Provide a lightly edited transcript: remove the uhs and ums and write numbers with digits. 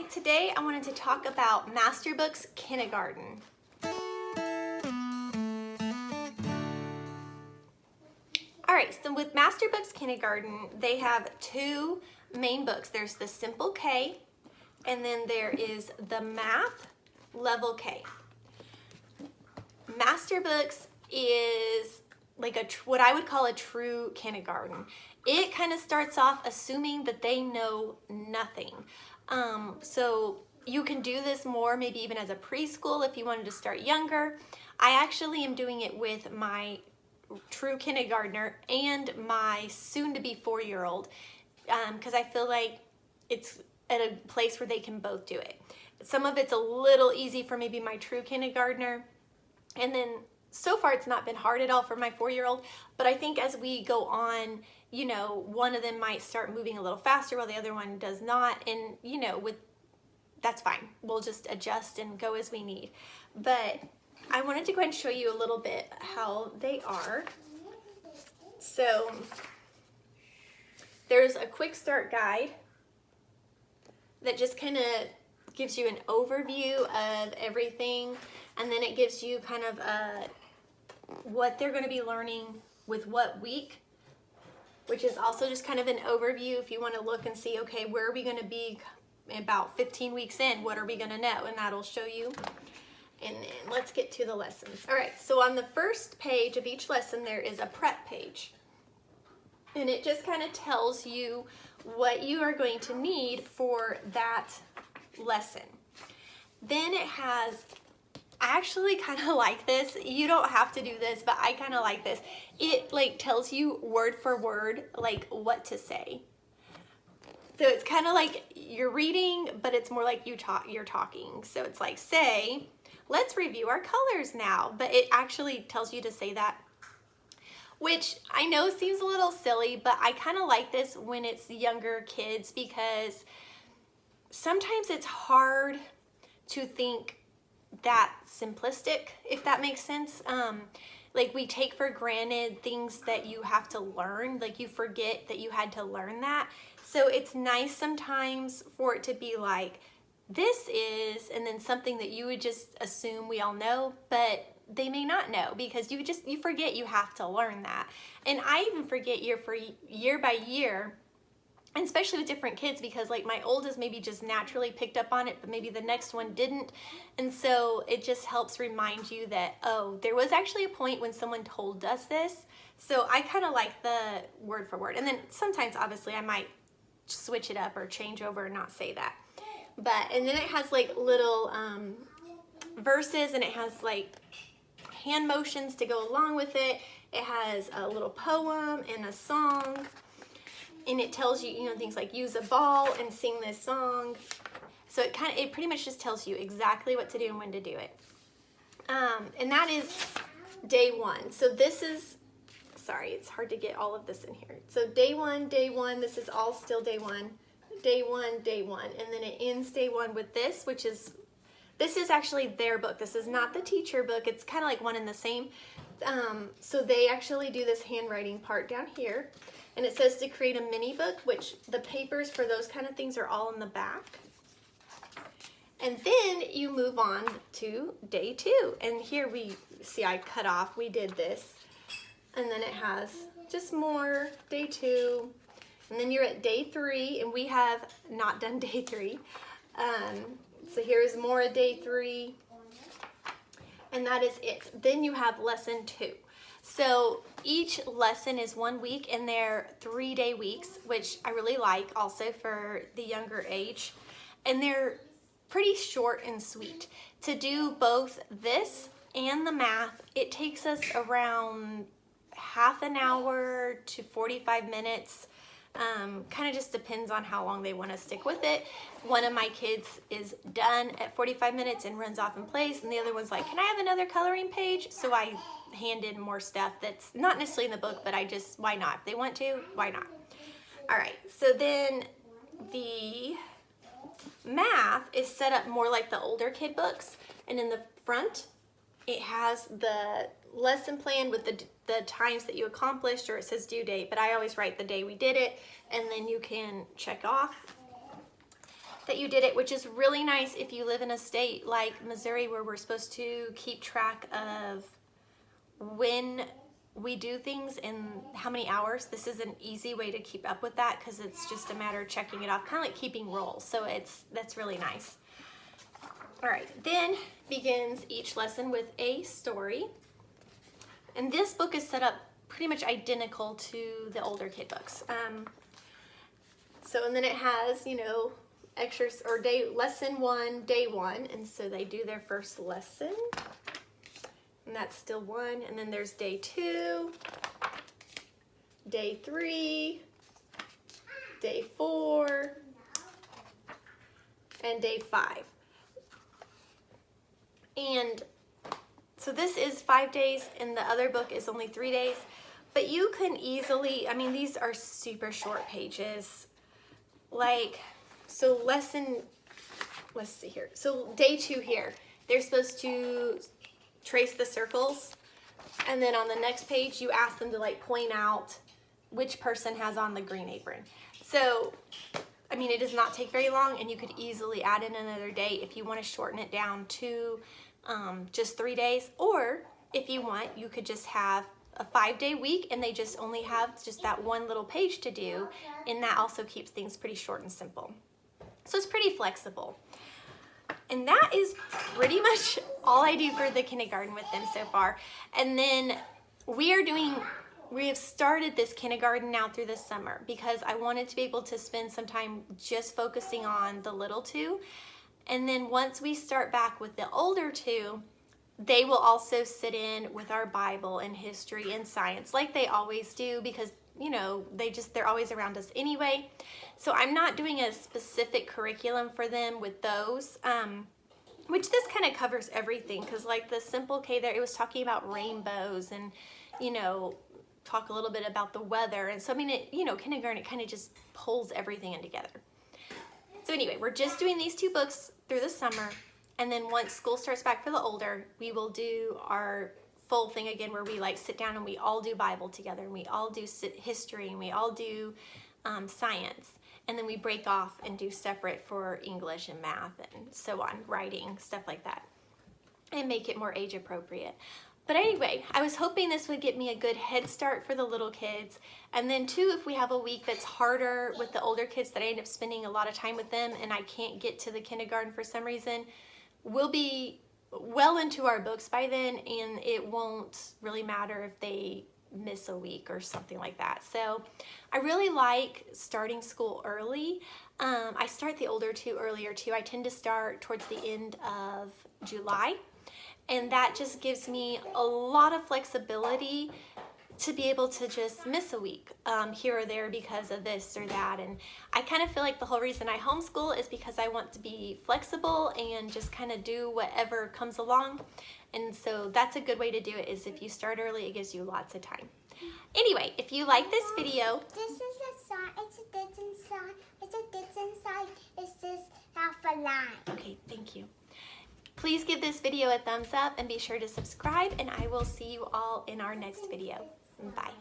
Hi, today I wanted to talk about Masterbooks Kindergarten. Alright, so with Masterbooks Kindergarten, they have two main books. There's the Simple K, and then there is the Math Level K. Masterbooks is like what I would call a true kindergarten. It kind of starts off assuming that they know nothing. So you can do this more maybe even as a preschool if you wanted to start younger. I actually am doing it with my true kindergartner and my soon-to-be 4-year-old because I feel like it's at a place where they can both do it. Some of it's a little easy for maybe my true kindergartner, and then so far it's not been hard at all for my 4-year-old, but I think as we go on, you know, one of them might start moving a little faster while the other one does not, and you know, that's fine. We'll just adjust and go as we need. But I wanted to go ahead and show you a little bit how they are. So there's a quick start guide that just kind of gives you an overview of everything, and then it gives you kind of what they're going to be learning with what week, which is also just kind of an overview if you want to look and see, okay, where are we going to be about 15 weeks in, what are we going to know, and that'll show you. And then let's get to the lessons. All right, so on the first page of each lesson there is a prep page, and it just kind of tells you what you are going to need for that lesson. Then it has, I actually kind of like this. You don't have to do this, but I kind of like this. It like tells you word for word like what to say. So it's kind of like you're reading, but it's more like you're talking. So it's like, say, let's review our colors now, but it actually tells you to say that, which I know seems a little silly, but I kind of like this when it's younger kids because sometimes it's hard to think that simplistic, if that makes sense. Like we take for granted things that you have to learn, like you forget that you had to learn that. So it's nice sometimes for it to be like, this is, and then something that you would just assume we all know, but they may not know because you forget you have to learn that. And I even forget year by year, and especially with different kids, because like my oldest maybe just naturally picked up on it, but maybe the next one didn't. And so it just helps remind you that, oh, there was actually a point when someone told us this. So I kind of like the word for word. And then sometimes obviously I might switch it up or change over and not say that. And then it has like little verses, and it has like hand motions to go along with it. It has a little poem and a song. And it tells you, you know, things like use a ball and sing this song. So it pretty much just tells you exactly what to do and when to do it. And that is day one. So this is, sorry, it's hard to get all of this in here. So day one, this is all still day one. Day one, and then it ends day one with this, which is, this is actually their book. This is not the teacher book. It's kind of like one and the same. So they actually do this handwriting part down here. And it says to create a mini book, which the papers for those kind of things are all in the back. And then you move on to day two. And here we see I cut off, we did this. And then it has just more, day two. And then you're at day three, and we have not done day three. So here's more of day three. And that is it. Then you have lesson two. So each lesson is 1 week, and they're 3-day weeks, which I really like also for the younger age. And they're pretty short and sweet. To do both this and the math, it takes us around half an hour to 45 minutes. Kind of just depends on how long they want to stick with it. One of my kids is done at 45 minutes and runs off and plays, and the other one's like, can I have another coloring page? So I hand in more stuff that's not necessarily in the book, but why not? If they want to, why not? All right, so then the math is set up more like the older kid books, and in the front it has the lesson plan with the times that you accomplished, or it says due date, but I always write the day we did it, and then you can check off. that you did it, which is really nice if you live in a state like Missouri where we're supposed to keep track of when we do things and how many hours. This is an easy way to keep up with that because it's just a matter of checking it off, kind of like keeping rolls. So that's really nice. All right, then begins each lesson with a story. And this book is set up pretty much identical to the older kid books. And then it has, you know, extras or lesson 1, day 1. And so they do their first lesson. And that's still 1. And then there's day 2, day 3, day 4, and day 5. And so this is 5 days, and the other book is only 3 days. But you can easily, I mean, these are super short pages. Like, so let's see here. So day 2 here, they're supposed to trace the circles. And then on the next page, you ask them to like point out which person has on the green apron. So, I mean, it does not take very long, and you could easily add in another day if you want to shorten it down to just 3 days. Or if you want, you could just have a 5-day week and they just only have just that one little page to do, and that also keeps things pretty short and simple. So it's pretty flexible. And that is pretty much all I do for the kindergarten with them so far. And then we have started this kindergarten now through the summer because I wanted to be able to spend some time just focusing on the little 2. And then once we start back with the older 2, they will also sit in with our Bible and history and science like they always do because, you know, they're always around us anyway. So I'm not doing a specific curriculum for them with those, which this kind of covers everything because like the Simple K there, it was talking about rainbows and, you know, talk a little bit about the weather. And so, I mean, kindergarten, it kind of just pulls everything in together. So anyway, we're just doing these 2 books through the summer. And then once school starts back for the older, we will do our full thing again where we like sit down and we all do Bible together and we all do history and we all do science. And then we break off and do separate for English and math and so on, writing, stuff like that, and make it more age appropriate. But anyway, I was hoping this would get me a good head start for the little kids. And then too, if we have a week that's harder with the older kids that I end up spending a lot of time with them and I can't get to the kindergarten for some reason, we'll be well into our books by then, and it won't really matter if they miss a week or something like that. So I really like starting school early. I start the older 2 earlier too. I tend to start towards the end of July, and that just gives me a lot of flexibility to be able to just miss a week here or there because of this or that. And I kind of feel like the whole reason I homeschool is because I want to be flexible and just kind of do whatever comes along. And so that's a good way to do it, is if you start early, it gives you lots of time. Anyway, if you like this video, this is a sign, it's a this inside, it's a this inside, it's this half a line. Okay, thank you. Please give this video a thumbs up and be sure to subscribe, and I will see you all in our next video. Bye.